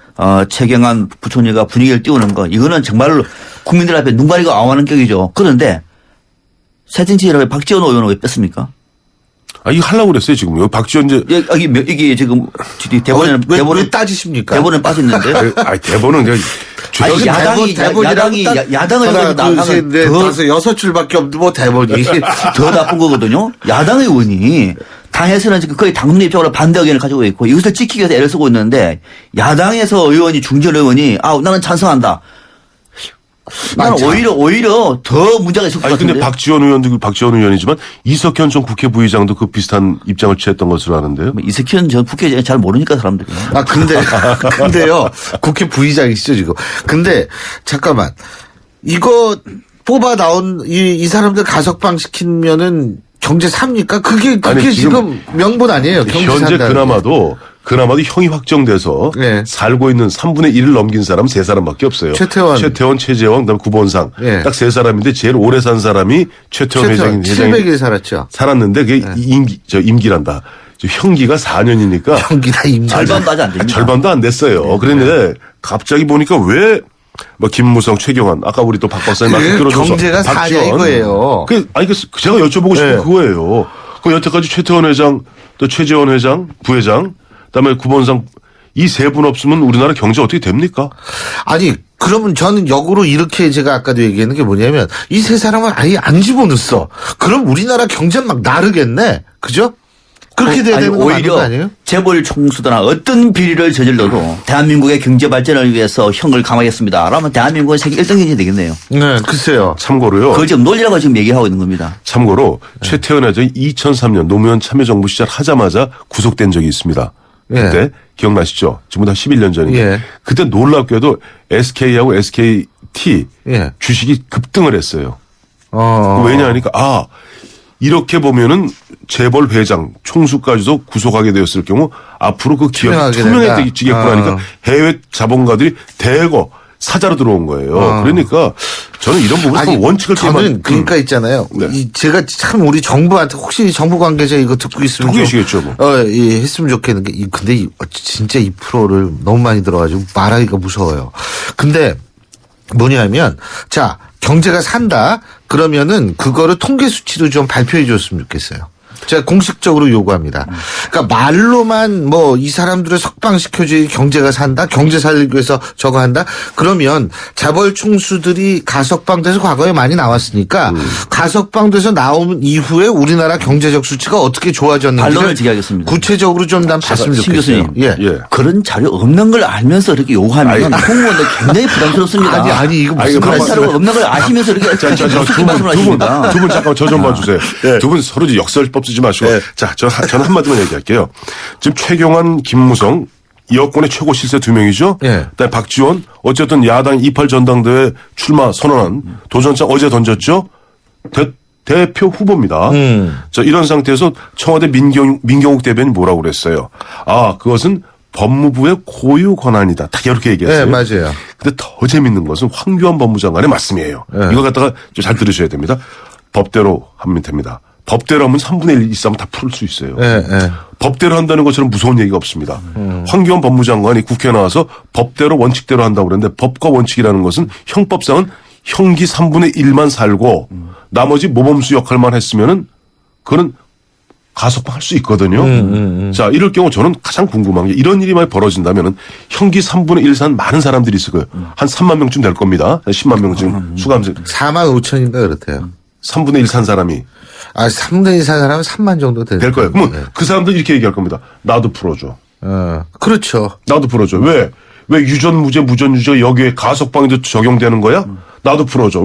최경환 부총리가 분위기를 띄우는 거 이거는 정말로 국민들 앞에 눈 가리고 아우하는 격이죠. 그런데 새정치인을 박지원 의원을 왜 뺐습니까? 이거 하려고 그랬어요, 지금. 여기 박지원 이게 지금 대본에는 왜 따지십니까? 대본에 빠졌는데. 대본은 그냥 아니, 야당을 하나, 둘, 셋, 넷, 다섯, 6줄밖에 없는 뭐 대본이. 더 나쁜 거거든요. 야당 의원이 당에서는 지금 거의 당론의 입장으로 반대 의견을 가지고 있고 이것을 지키기 위해서 애를 쓰고 있는데 야당에서 의원이 중진 의원이 나는 찬성한다. 나는 오히려 더 문제가 있을 것 같은데. 근데 박지원 의원이지만 이석현 전 국회 부의장도 그 비슷한 입장을 취했던 것으로 아는데요. 이석현 전 국회의장 잘 모르니까 사람들이. 근데요. 국회 부의장이시죠, 지금. 근데, 잠깐만. 이거 뽑아 나온 이 사람들 가석방 시키면은 경제 삽니까? 그게 지금 명분 아니에요. 경제 현재 산다는 그나마도 형이 확정돼서 네. 살고 있는 3분의 1을 넘긴 사람은 3사람밖에 없어요. 최태원, 최재원, 그다음에 구본상. 네. 딱 3사람인데 제일 오래 산 사람이 최태원 회장이 700일 살았죠. 살았는데 그게 임기란다. 형기가 4년이니까 형기다 임기. 절반도 아직 안 됩니다. 절반도 안 됐어요. 그런데 갑자기 보니까 왜 김무성, 최경환, 아까 우리 또 박 박사님한테 들어줘서 경제가 사냐 이거예요. 제가 여쭤보고 싶은 네. 그거예요. 그 여태까지 최태원 회장, 또 최재원 회장, 부회장, 그다음에 구본상 이 세 분 없으면 우리나라 경제 어떻게 됩니까? 아니 그러면 저는 역으로 이렇게 제가 아까도 얘기했는 게 뭐냐면 이 세 사람을 아예 안 집어넣었어. 그럼 우리나라 경제 막 나르겠네. 그죠? 그렇게 돼야 되는 거 맞는 거 아니에요? 재벌 총수들나 어떤 비리를 저질러도 대한민국의 경제 발전을 위해서 형을 감하겠습니다. 라면 대한민국은 세계 1등 경제 되겠네요. 네, 글쎄요. 참고로요. 그걸 지금 논리라고 지금 얘기하고 있는 겁니다. 참고로 최태원 회장이 2003년 노무현 참여정부 시작하자마자 구속된 적이 있습니다. 그때 예. 기억나시죠? 지금부터 11년 전이니까. 예. 그때 놀랍게도 SK하고 SKT 예. 주식이 급등을 했어요. 왜냐하니까 이렇게 보면은 재벌 회장, 총수까지도 구속하게 되었을 경우 앞으로 그 기업이 투명해지겠구나 하니까 해외 자본가들이 대거 사자로 들어온 거예요. 그러니까 저는 이런 부분에서 원칙을 저는 그러니까 있잖아요. 네. 제가 참 우리 정부한테 혹시 정부 관계자 이거 듣고 있으면 듣고 계시겠죠, 뭐. 했으면 좋겠는 게 근데 진짜 2%를 너무 많이 들어가지고 말하기가 무서워요. 근데 뭐냐면 자 경제가 산다 그러면은 그거를 통계 수치로 좀 발표해 줬으면 좋겠어요. 제가 공식적으로 요구합니다. 그러니까 말로만 뭐 이 사람들을 석방시켜줘야 경제가 산다. 경제 살리기 위해서 저거 한다. 그러면 자벌 총수들이 가석방돼서 과거에 많이 나왔으니까 가석방돼서 나온 이후에 우리나라 경제적 수치가 어떻게 좋아졌는지 반론을 제기하겠습니다. 구체적으로 좀 난 봤으면 좋겠어요. 예. 그런 자료 없는 걸 알면서 이렇게 요구하면 공무원들 굉장히 부담스럽습니다. 아니 이거 무슨 그런 자료가 없는 걸 아시면서 이렇게 두 분 잠깐 저 좀 봐주세요. 두 분 서로 이제 역설법 쓰지 마시고. 자, 저는 한마디만 얘기할게요. 지금 최경환, 김무성 여권의 최고 실세 2명이죠. 그다음에 박지원 어쨌든 야당 28 전당대회 출마 선언한 도전장 어제 던졌죠. 대표 후보입니다. 자, 이런 상태에서 청와대 민경욱 대변인이 뭐라고 그랬어요. 그것은 법무부의 고유 권한이다. 딱 이렇게 얘기했어요. 네, 맞아요. 근데 더 재밌는 것은 황교안 법무장관의 말씀이에요. 이거 갖다가 좀 잘 들으셔야 됩니다. 법대로 하면 됩니다. 법대로 하면 3분의 1 이상은 다 풀 수 있어요. 법대로 한다는 것처럼 무서운 얘기가 없습니다. 황교안 법무장관이 국회에 나와서 법대로 원칙대로 한다고 그랬는데 법과 원칙이라는 것은 형법상은 형기 3분의 1만 살고 나머지 모범수 역할만 했으면은 그거는 가석방 할 수 있거든요. 자, 이럴 경우 저는 가장 궁금한 게 이런 일이 많이 벌어진다면은 형기 3분의 1 산 많은 사람들이 있을 거예요. 한 3만 명쯤 될 겁니다. 10만 명쯤 수감생. 4만 5천인가 그렇대요. 3분의 1 산 사람이. 3분의 1 산 사람은 3만 정도 될 거예요. 그러면 그 사람들 이렇게 얘기할 겁니다. 나도 풀어줘. 그렇죠. 나도 풀어줘. 왜 유전, 무죄, 무전, 유죄 여기에 가석방에도 적용되는 거야? 나도 풀어줘.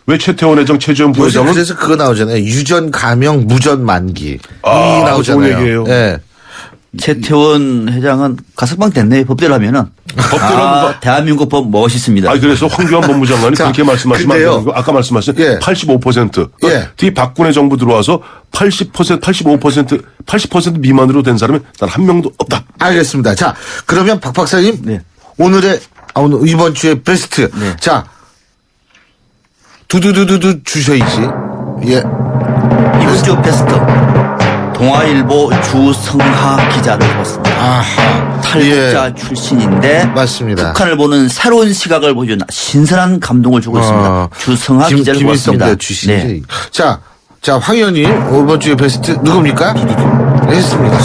왜 최태원 회장, 최재원 부회장은? 그래서 그거 나오잖아요. 유전 감형, 무전 만기. 이 좋은 나오잖아요. 얘기예요. 네. 최태원 회장은 가석방 됐네. 법대로 하면은. 법대로 하면 대한민국 법 멋있습니다. 그래서 황교안 법무장관이 자, 그렇게 말씀하시면 안 근데요. 되는 거. 아까 말씀하신 예. 85%. 예. 뒤 박근혜 정부 들어와서 80% 미만으로 된 사람이 단 한 명도 없다. 알겠습니다. 자, 그러면 박 박사님 네. 오늘 이번 주의 베스트. 네. 자, 두두두두두 주셔야지. 예. 이번 주 베스트. 동아일보 주성하 기자를 해봤습니다. 아하. 탈북자 출신인데 맞습니다. 북한을 보는 새로운 시각을 보여준 신선한 감동을 주고 있습니다. 주성하 기자를 김일성 보았습니다. 대 출신이지. 자, 황 의원님 이번 주의 베스트 누굽니까? 했습니다.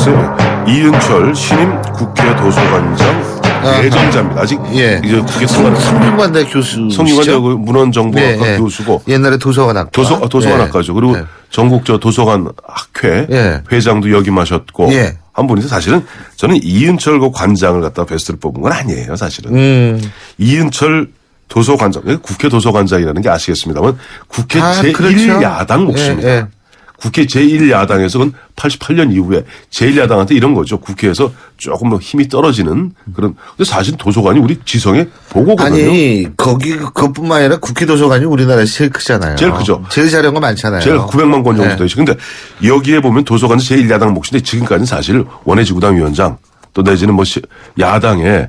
이은철 신임 국회 도서관장 내정자입니다. 아직 예. 이제 국회 성균관대 교수. 성균관대 문헌정보학과 교수고 옛날에 도서관학과. 도서관학과죠. 그리고 예. 전국 도서관 학회 예. 회장도 역임하셨고 예. 한 분인데 사실은 저는 이은철 그 관장을 갖다 베스트를 뽑은 건 아니에요. 사실은 이은철 도서관장, 국회 도서관장이라는 게 아시겠습니다만 국회 제1야당 몫입니다. 예. 국회 제1야당에서 그건 88년 이후에 제1야당한테 이런 거죠. 국회에서 조금 뭐 힘이 떨어지는 그런. 근데 사실 도서관이 우리 지성의 보고거든요. 아니, 그것뿐만 아니라 국회 도서관이 우리나라에서 제일 크잖아요. 제일 크죠. 제일 자료가 많잖아요. 제일 900만 권 정도 네. 돼 있어요. 근데 여기에 보면 도서관은 제1야당 몫인데 지금까지는 사실 원외지구당 위원장 또 내지는 뭐 야당에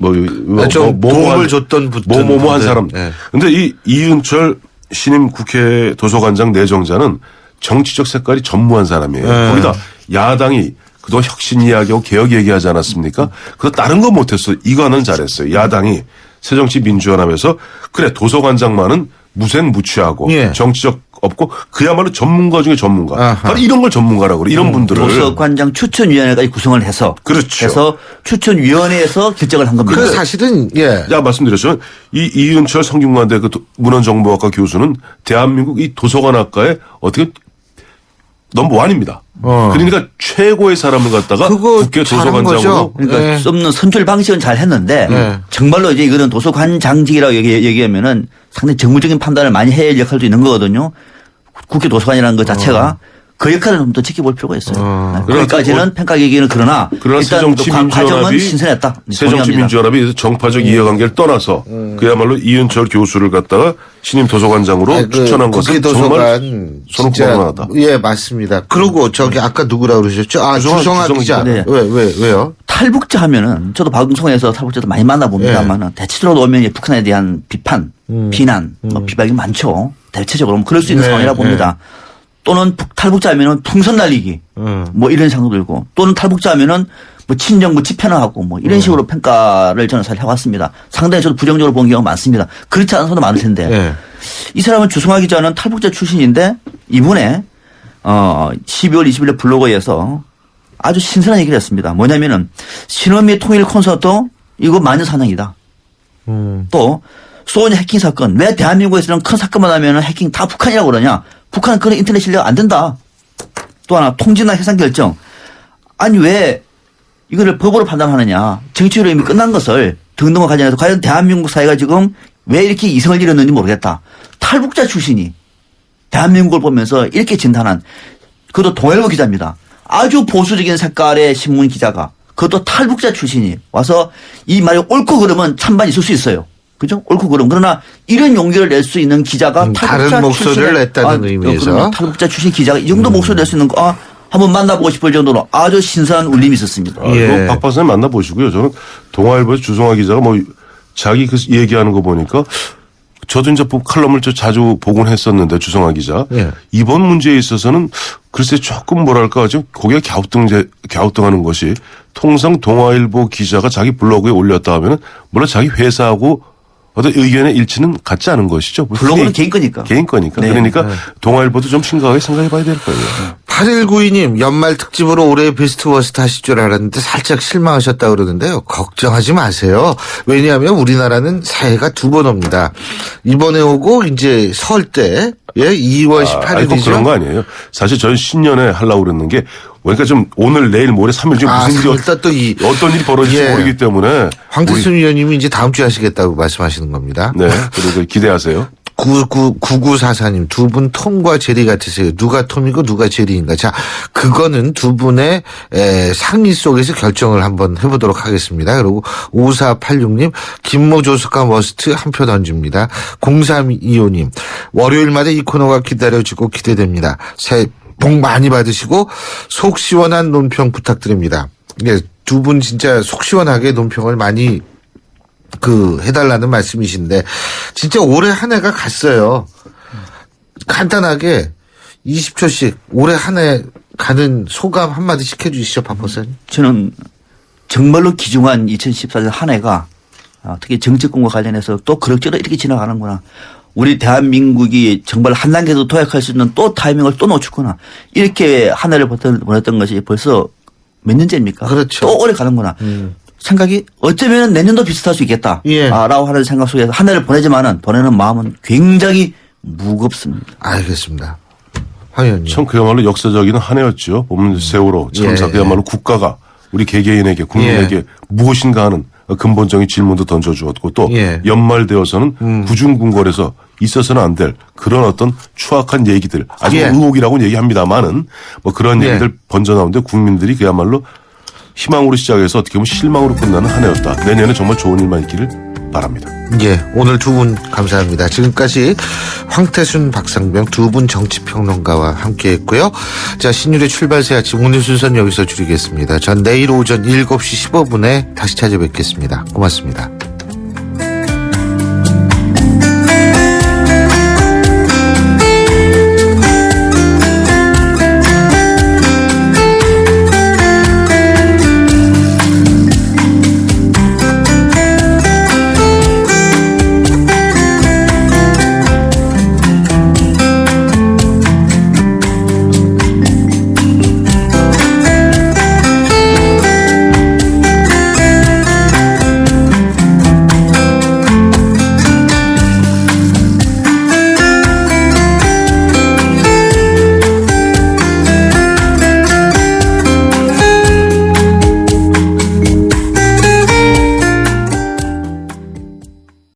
도움을 줬던 뭐한 사람. 네. 근데 이 이은철 신임 국회 도서관장 내정자는 정치적 색깔이 전무한 사람이에요. 거기다 야당이 그동안 혁신 이야기하고 개혁 얘기하지 않았습니까? 그래서 다른 거 못했어요. 이거는 잘했어요. 야당이 새정치민주연합에서 그래 도서관장만은 무색무취하고 예. 정치적 없고 그야말로 전문가 중에 전문가. 아하. 바로 이런 걸 전문가라고 그래. 이런 분들을. 도서관장 추천위원회까지 구성을 해서. 그렇죠. 그래서 추천위원회에서 결정을 한 겁니다. 그 사실은 제가 말씀드렸지만 이은철 성균관대 그 문헌정보학과 교수는 대한민국 이 도서관학과에 어떻게 넘버원입니다. 그러니까 최고의 사람을 갖다가 국회 도서관장으로. 그러니까 네. 쏟는 선출 방식은 잘 했는데 정말로 이제 이거는 도서관장직이라고 얘기하면은 상당히 정무적인 판단을 많이 해야 할 역할도 있는 거거든요. 국회 도서관이라는 것 자체가 그 역할을 좀 더 지켜볼 필요가 있어요. 거기까지는 평가 얘기는 그러나 일단 과정은 신선했다. 새정치민주연합이 정파적 이해관계를 떠나서 그야말로 이은철 교수를 갖다가 신임 도서관장으로 추천한 것은 정말 손꼽을만하다. 예, 맞습니다. 그리고 저기 아까 누구라고 그러셨죠? 주성하 기자. 네. 왜요? 탈북자 하면은 저도 방송에서 탈북자도 많이 만나봅니다만은 대체적으로 오면 북한에 대한 비판, 비난, 비박이 많죠. 대체적으로 그럴 수 있는 상황이라 봅니다. 또는 탈북자 하면은 풍선 날리기 뭐 이런 생각도 들고 또는 탈북자 하면은 뭐 친정부 집회나하고 뭐 이런 식으로 평가를 저는 잘 해왔습니다. 상당히 저도 부정적으로 본 경우가 많습니다. 그렇지 않은 사람도 많을 텐데 이 사람은 주성하 기자는 탈북자 출신인데 이분에 12월 20일에 블로그에서 아주 신선한 얘기를 했습니다. 뭐냐면은 신원미 통일 콘서트 이거 만년사냥이다. 또 소니 해킹 사건 왜 대한민국에서는 큰 사건만 하면은 해킹 다 북한이라고 그러냐. 북한은 그런 인터넷 실력 안 된다. 또 하나 통지나 해상 결정. 아니 왜 이거를 법으로 판단하느냐. 정치로 이미 끝난 것을 등등과 관련해서 과연 대한민국 사회가 지금 왜 이렇게 이성을 잃었는지 모르겠다. 탈북자 출신이 대한민국을 보면서 이렇게 진단한 그것도 동아일보 기자입니다. 아주 보수적인 색깔의 신문 기자가 그것도 탈북자 출신이 와서 이 말이 옳고 그러면 찬반이 있을 수 있어요. 그죠? 옳고 그름. 그러나 이런 용기를 낼 수 있는 기자가 탈북자 다른 목소리를 냈다는 의미에서. 탈북자 출신 기자가 이 정도 목소리 낼 수 있는 거 한번 만나보고 싶을 정도로 아주 신선한 울림이 있었습니다. 박 박사님 만나보시고요. 저는 동아일보에서 주성하 기자가 뭐 자기 그 얘기하는 거 보니까 저도 이제 칼럼을 자주 보곤 했었는데 주성하 기자. 이번 문제에 있어서는 글쎄 조금 뭐랄까 지금 고개가 갸우뚱하는 것이 통상 동아일보 기자가 자기 블로그에 올렸다 하면은 물론 자기 회사하고 어떤 의견의 일치는 같지 않은 것이죠. 블로그는 개인 거니까. 개인 거니까. 네. 그러니까 동아일보도 좀 심각하게 생각해 봐야 될 거예요. 8192님 연말 특집으로 올해 베스트 워스트 하실 줄 알았는데 살짝 실망하셨다 그러는데요. 걱정하지 마세요. 왜냐하면 우리나라는 새해가 두 번 옵니다. 이번에 오고 이제 설 때 2월 18일이죠. 그런 거 아니에요. 사실 저는 신년에 하려고 그랬는 게 그러니까 좀 오늘 내일 모레 3일 중에 무슨 일이 어떤 일이 벌어질지 모르기 때문에 황태순 위원님이 이제 다음 주에 하시겠다고 말씀하시는 겁니다. 네. 그리고 기대하세요. 9944님, 두 분 톰과 제리 같으세요. 누가 톰이고 누가 제리인가. 자, 그거는 두 분의 상의 속에서 결정을 한번 해보도록 하겠습니다. 그리고 5486님, 김모조스카 머스트 한 표 던집니다. 0325님, 월요일마다 이 코너가 기다려지고 기대됩니다. 새해 복 많이 받으시고 속 시원한 논평 부탁드립니다. 예, 두 분 진짜 속 시원하게 논평을 많이 해달라는 말씀이신데, 진짜 올해 한 해가 갔어요. 간단하게 20초씩 올해 한 해 가는 소감 한마디씩 해주시죠, 박 박사님. 저는 정말로 귀중한 2014년 한 해가 특히 정치권과 관련해서 또 그럭저럭 이렇게 지나가는구나. 우리 대한민국이 정말 한 단계 더 도약할 수 있는 또 타이밍을 또 놓쳤구나. 이렇게 한 해를 보냈던 것이 벌써 몇 년째입니까? 그렇죠. 또 오래 가는구나. 생각이 어쩌면 내년도 비슷할 수 있겠다. 예. 라고 하는 생각 속에서 한 해를 보내는 마음은 굉장히 무겁습니다. 알겠습니다. 황 의원님. 참 그야말로 역사적인 한 해였죠. 보면 세월호 참사 그야말로 국가가 우리 개개인에게 국민에게 무엇인가 하는 근본적인 질문도 던져주었고 또 연말되어서는 구중궁궐에서 있어서는 안 될 그런 어떤 추악한 얘기들 아주 의혹이라고는 얘기합니다만은 뭐 그런 얘기들 번져나오는데 국민들이 그야말로 희망으로 시작해서 어떻게 보면 실망으로 끝나는 한 해였다. 내년에 정말 좋은 일만 있기를 바랍니다. 예, 오늘 두 분 감사합니다. 지금까지 황태순, 박상병 두 분 정치평론가와 함께했고요. 자, 신율의 출발새 아침 오늘 순서는 여기서 줄이겠습니다. 전 내일 오전 7시 15분에 다시 찾아뵙겠습니다. 고맙습니다.